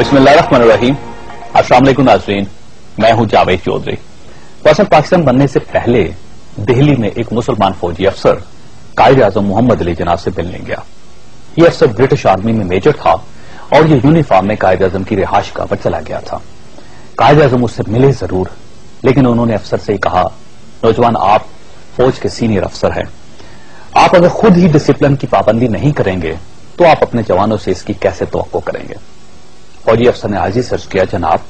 बिस्मिल्लाहिर्रहमानिर्रहीम। अस्सलाम वालेकुम नाज़रीन, मैं हूं जावेद चौधरी। वैसे पाकिस्तान बनने से पहले दिल्ली में एक मुसलमान फौजी अफसर कायदे आजम मोहम्मद अली जनाब से मिलने गया। ये अफसर ब्रिटिश आर्मी में मेजर था और ये यूनिफॉर्म में कायदे आजम की रिहाइश गाह पर चला गया था। कायदे आजम उससे मिले जरूर, लेकिन उन्होंने अफसर से कहा, नौजवान आप फौज के सीनियर अफसर हैं, आप अगर खुद ही डिसिप्लिन की पाबंदी नहीं करेंगे तो आप अपने जवानों से इसकी कैसे तवक्को करेंगे। फौजी अफसर ने आजी सर्च किया, जनाब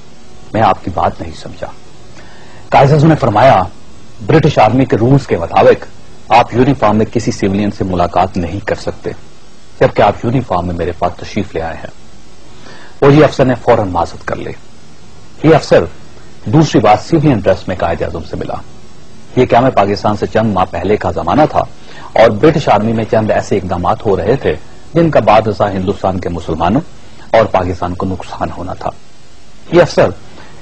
मैं आपकी बात नहीं समझा। कायदे आजम ने फरमाया, ब्रिटिश आर्मी के रूल्स के मुताबिक आप यूनिफॉर्म में किसी सिविलियन से मुलाकात नहीं कर सकते, जबकि आप यूनिफॉर्म में मेरे पास तशरीफ ले आए हैं। फौजी अफसर ने फौरन माजरत कर ली। ये अफसर दूसरी बार सिविलियन ड्रेस में कायदे आजम से मिला। ये क़याम पाकिस्तान से चंद माह पहले का जमाना था और ब्रिटिश आर्मी में चंद ऐसे इकदाम हो रहे थे जिनका बाद हिंदुस्तान के मुसलमानों और पाकिस्तान को नुकसान होना था। ये अफसर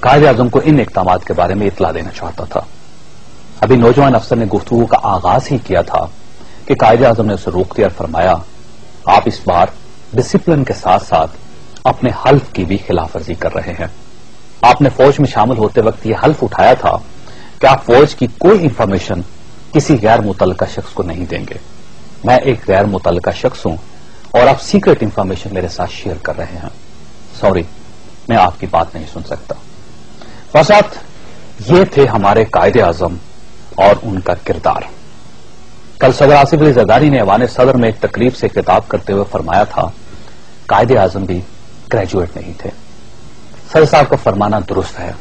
कायदे आजम को इन इकदाम के बारे में इतला देना चाहता था। अभी नौजवान अफसर ने गुफ्तगू का आगाज ही किया था कि कायदे आजम ने उसे रोक दिया और फरमाया, आप इस बार डिसिप्लिन के साथ साथ अपने हल्फ की भी खिलाफ वर्जी कर रहे हैं। आपने फौज में शामिल होते वक्त यह हल्फ उठाया था कि आप फौज की कोई इंफॉर्मेशन किसी गैर मुतल्लका शख्स को नहीं देंगे। मैं एक गैर मुतल्लका शख्स हूं और आप सीक्रेट इंफॉर्मेशन मेरे साथ शेयर कर रहे हैं। सॉरी, मैं आपकी बात नहीं सुन सकता। फसाद ये थे हमारे कायदे आजम और उनका किरदार। कल सदर आसिफ अली जरदारी ने ऐवान सदर में एक तकरीब से खिताब करते हुए फरमाया था, कायदे आजम भी ग्रेजुएट नहीं थे। सदर साहब का फरमाना दुरुस्त है।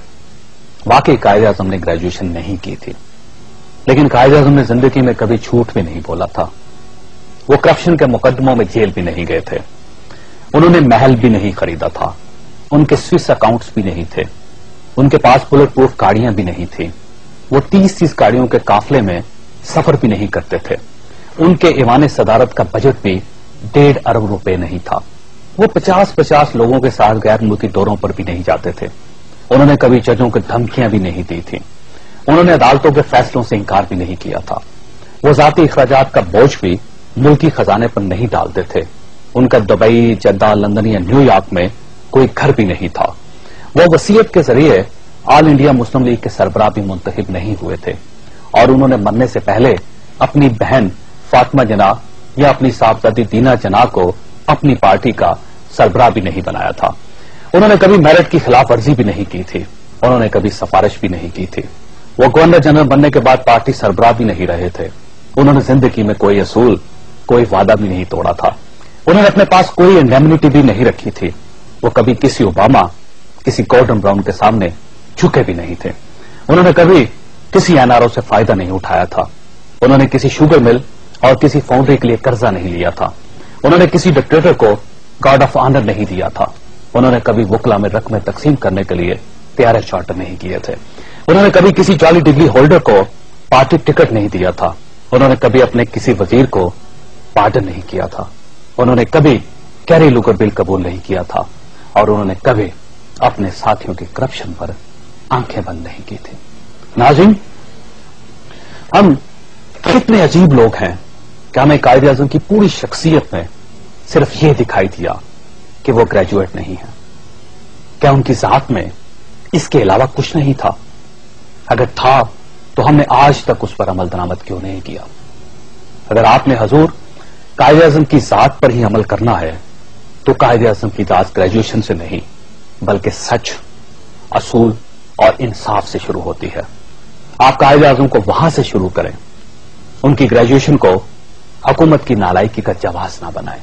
वाकई कायदे आजम ने ग्रेजुएशन नहीं की थी, लेकिन कायदे आजम ने जिंदगी में कभी झूठ भी नहीं बोला था। वो करप्शन के मुकदमों में जेल भी नहीं गए थे। उन्होंने महल भी नहीं खरीदा था। उनके स्विस अकाउंट्स भी नहीं थे। उनके पास बुलेट प्रूफ गाड़ियां भी नहीं थी। वो 30-30 गाड़ियों के काफले में सफर भी नहीं करते थे। उनके ईवान सदारत का बजट भी 1.5 अरब रुपए नहीं था। वो 50-50 लोगों के साथ गैर मुल्की दौरों पर भी नहीं जाते थे। उन्होंने कभी जजों को धमकियां भी नहीं दी थी। उन्होंने अदालतों के फैसलों से इंकार भी नहीं किया था। वो जाती अखराजात का बोझ भी मुल्की खजाने पर नहीं डालते थे। उनका दुबई, जद्दा, लंदन या न्यूयॉर्क में कोई घर भी नहीं था। वो वसीयत के जरिए ऑल इंडिया मुस्लिम लीग के सरबराह भी मुंतखब नहीं हुए थे और उन्होंने मरने से पहले अपनी बहन फातिमा जना या अपनी साहबजादी दीना जना को अपनी पार्टी का सरबराह भी नहीं बनाया था। उन्होंने कभी मेरिट की खिलाफ वर्जी भी नहीं की थी। उन्होंने कभी सिफारिश भी नहीं की थी। वो गवर्नर जनरल बनने के बाद पार्टी सरबराह भी नहीं रहे थे। उन्होंने जिंदगी में कोई असूल, कोई वादा भी नहीं तोड़ा था। उन्होंने अपने पास कोई इंडेमनिटी भी नहीं रखी थी। वो कभी किसी ओबामा, किसी गॉर्डन ब्राउन के सामने झुके भी नहीं थे। उन्होंने कभी किसी एनआरओ से फायदा नहीं उठाया था। उन्होंने किसी शुगर मिल और किसी फाउंड्री के लिए कर्जा नहीं लिया था। उन्होंने किसी डिक्टेटर को गार्ड ऑफ ऑनर नहीं दिया था। उन्होंने कभी वकला में रकमें तकसीम करने के लिए प्यारे चार्टर नहीं किए थे। उन्होंने कभी किसी जाली डिग्री होल्डर को पार्टी टिकट नहीं दिया था। उन्होंने कभी अपने किसी वजीर को पार्डन नहीं किया था। उन्होंने कभी कैरी लुगर बिल कबूल नहीं किया था और उन्होंने कभी अपने साथियों के करप्शन पर आंखें बंद नहीं की थी। नाज़रीन, हम कितने अजीब लोग हैं कि हमें कायदे आजम की पूरी शख्सियत में सिर्फ ये दिखाई दिया कि वो ग्रेजुएट नहीं है। क्या उनकी जात में इसके अलावा कुछ नहीं था? अगर था तो हमने आज तक उस पर अमल दरामद क्यों नहीं किया? अगर आपने हजूर कायदे आजम की जात पर ही अमल करना है तो कायदे आजम की जात ग्रेजुएशन से नहीं बल्कि सच, असूल और इंसाफ से शुरू होती है। आप कायदे आजम को वहां से शुरू करें। उनकी ग्रेजुएशन को हुकूमत की नालायकी का जवाब ना बनाएं।